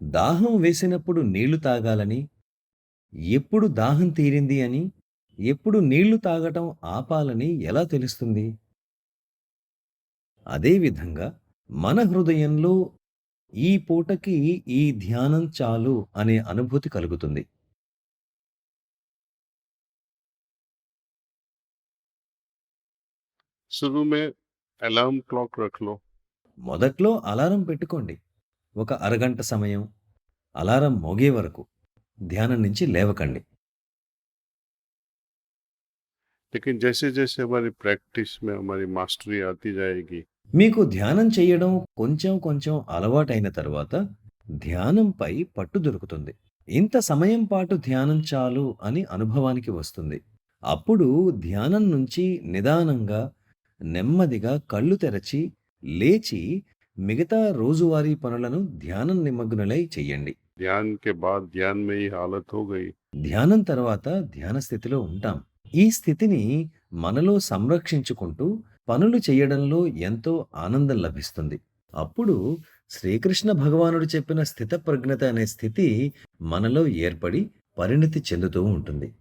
దాహం వేసినప్పుడు నీళ్లు తాగాలని, ఎప్పుడు దాహం తీరింది అని, ఎప్పుడు నీళ్లు తాగటం ఆపాలని ఎలా తెలుస్తుంది? అదే విధంగా మన హృదయంలో ఈ పూటకి ఈ ధ్యానం చాలు అనే అనుభూతి కలుగుతుంది. शुरू में अलार्म क्लॉक रख लो। మొదట్లో అలారం పెట్టుకోండి. ఒక అరగంట సమయం అలారం మోగే వరకు ధ్యానం నుంచి లేవకండి. लेकिन जैसे-जैसे हमारी प्रैक्टिस में हमारी मास्टरी आती जाएगी, మీకు ధ్యానం చేయడం కొంచెం కొంచెం అలవాటైన తరువాత ధ్యానంపై పట్టు దొరుకుతుంది. ఇంత సమయం పాటు ధ్యానం చాలు అని అనుభవానికి వస్తుంది. అప్పుడు ధ్యానం నుంచి నిదానంగా, నెమ్మదిగా కళ్ళు తెరచి, లేచి మిగతా రోజువారీ పనులను ధ్యానం నిమగ్నులై చెయ్యండి. ध्यान के बाद ध्यान में ही हालत हो गई, ధ్యానం తర్వాత ధ్యాన స్థితిలో ఉంటాం. ఈ స్థితిని మనలో సంరక్షించుకుంటూ పనులు చేయడంలో ఎంతో ఆనందం లభిస్తుంది. అప్పుడు శ్రీకృష్ణ భగవానుడు చెప్పిన స్థితప్రజ్ఞత అనే స్థితి మనలో ఏర్పడి పరిణితి చెందుతూ ఉంటుంది.